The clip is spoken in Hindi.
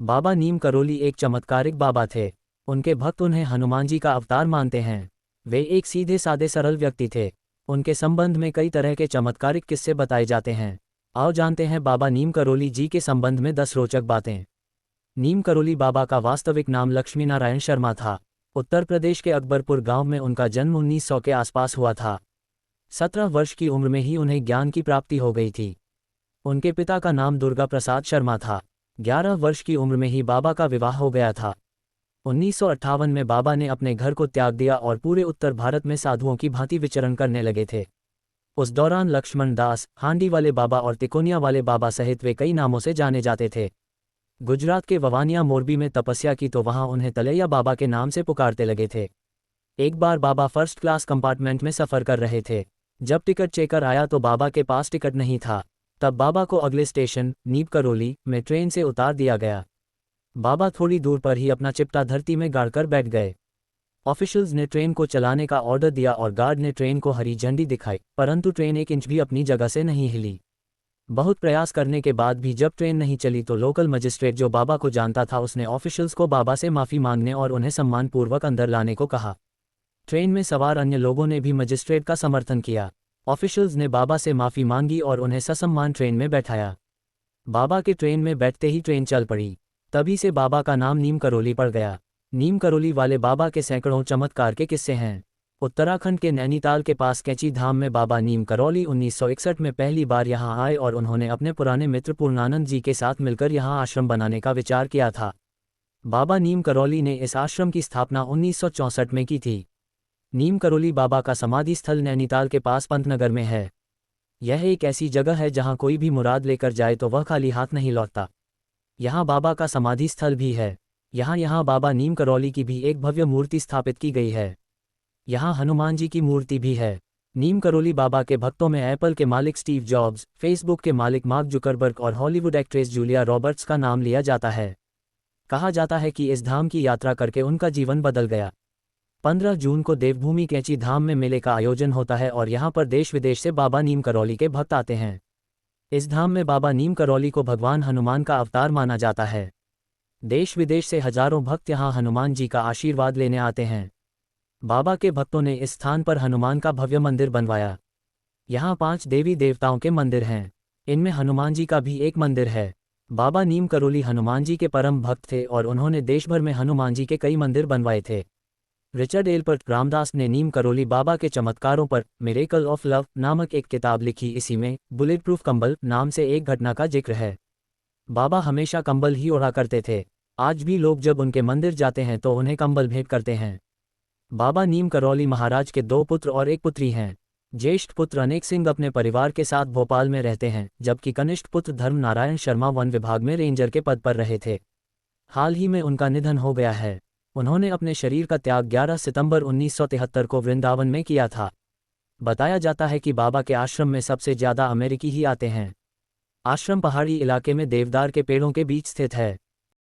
बाबा नीम करोली एक चमत्कारिक बाबा थे। उनके भक्त उन्हें हनुमान जी का अवतार मानते हैं। वे एक सीधे सादे सरल व्यक्ति थे। उनके संबंध में कई तरह के चमत्कारिक किस्से बताए जाते हैं। आओ जानते हैं बाबा नीम करोली जी के संबंध में 10 रोचक बातें। नीम करोली बाबा का वास्तविक नाम लक्ष्मी नारायण शर्मा था। उत्तर प्रदेश के अकबरपुर गांव में उनका जन्म 1900 के आसपास हुआ था। 17 वर्ष की उम्र में ही उन्हें ज्ञान की प्राप्ति हो गई थी। उनके पिता का नाम दुर्गा प्रसाद शर्मा था। 11 वर्ष की उम्र में ही बाबा का विवाह हो गया था। 1958 में बाबा ने अपने घर को त्याग दिया और पूरे उत्तर भारत में साधुओं की भांति विचरण करने लगे थे। उस दौरान लक्ष्मण दास, हांडी वाले बाबा और तिकोनिया वाले बाबा सहित वे कई नामों से जाने जाते थे। गुजरात के ववानिया मोरबी में तपस्या की तो वहां उन्हें तलैया बाबा के नाम से पुकारते लगे थे। एक बार बाबा फर्स्ट क्लास कंपार्टमेंट में सफ़र कर रहे थे। जब टिकट चेकर आया तो बाबा के पास टिकट नहीं था। तब बाबा को अगले स्टेशन नीम करोली में ट्रेन से उतार दिया गया। बाबा थोड़ी दूर पर ही अपना चिपटा धरती में गाड़कर बैठ गए। ऑफिशियल्स ने ट्रेन को चलाने का ऑर्डर दिया और गार्ड ने ट्रेन को हरी झंडी दिखाई, परंतु ट्रेन एक इंच भी अपनी जगह से नहीं हिली। बहुत प्रयास करने के बाद भी जब ट्रेन नहीं चली तो लोकल मजिस्ट्रेट जो बाबा को जानता था उसने ऑफिशियल्स को बाबा से माफ़ी मांगने और उन्हें सम्मानपूर्वक अंदर लाने को कहा। ट्रेन में सवार अन्य लोगों ने भी मजिस्ट्रेट का समर्थन किया। ऑफिशियल्स ने बाबा से माफ़ी मांगी और उन्हें ससम्मान ट्रेन में बैठाया। बाबा के ट्रेन में बैठते ही ट्रेन चल पड़ी। तभी से बाबा का नाम नीम करोली पड़ गया। नीम करोली वाले बाबा के सैकड़ों चमत्कार के किस्से हैं। उत्तराखंड के नैनीताल के पास कैची धाम में बाबा नीम करोली 1961 में पहली बार यहां आए और उन्होंने अपने पुराने मित्र पूर्णानंद जी के साथ मिलकर यहां आश्रम बनाने का विचार किया था। बाबा नीम करोली ने इस आश्रम की स्थापना 1964 में की थी। नीम करोली बाबा का समाधि स्थल नैनीताल के पास पंतनगर में है। यह एक ऐसी जगह है जहां कोई भी मुराद लेकर जाए तो वह खाली हाथ नहीं लौटता। यहाँ बाबा का समाधि स्थल भी है। यहाँ बाबा नीम करोली की भी एक भव्य मूर्ति स्थापित की गई है। यहाँ हनुमान जी की मूर्ति भी है। नीम करोली बाबा के भक्तों में एप्पल के मालिक स्टीव जॉब्स, फेसबुक के मालिक मार्क जुकरबर्ग और हॉलीवुड एक्ट्रेस जूलिया रॉबर्ट्स का नाम लिया जाता है। कहा जाता है कि इस धाम की यात्रा करके उनका जीवन बदल गया। 15 जून को देवभूमि कैची धाम में मेले का आयोजन होता है और यहाँ पर देश विदेश से बाबा नीम करोली के भक्त आते हैं। इस धाम में बाबा नीम करोली को भगवान हनुमान का अवतार माना जाता है। देश विदेश से हजारों भक्त यहाँ हनुमान जी का आशीर्वाद लेने आते हैं। बाबा के भक्तों ने इस स्थान पर हनुमान का भव्य मंदिर बनवाया। यहाँ 5 देवी देवताओं के मंदिर हैं। इनमें हनुमान जी का भी एक मंदिर है। बाबा नीम करोली हनुमान जी के परम भक्त थे और उन्होंने देश भर में हनुमान जी के कई मंदिर बनवाए थे। रिचर्ड एल्बर्ट रामदास ने नीम करोली बाबा के चमत्कारों पर मिरेकल ऑफ लव नामक एक किताब लिखी। इसी में बुलेट प्रूफ कंबल नाम से एक घटना का जिक्र है। बाबा हमेशा कंबल ही ओढ़ा करते थे। आज भी लोग जब उनके मंदिर जाते हैं तो उन्हें कंबल भेंट करते हैं। बाबा नीम करोली महाराज के 2 पुत्र और एक पुत्री हैं। ज्येष्ठ पुत्र अनेक सिंह अपने परिवार के साथ भोपाल में रहते हैं, जबकि कनिष्ठ पुत्र धर्म नारायण शर्मा वन विभाग में रेंजर के पद पर रहे थे। हाल ही में उनका निधन हो गया है। उन्होंने अपने शरीर का त्याग 11 सितंबर 1973 को वृंदावन में किया था। बताया जाता है कि बाबा के आश्रम में सबसे ज़्यादा अमेरिकी ही आते हैं। आश्रम पहाड़ी इलाके में देवदार के पेड़ों के बीच स्थित है।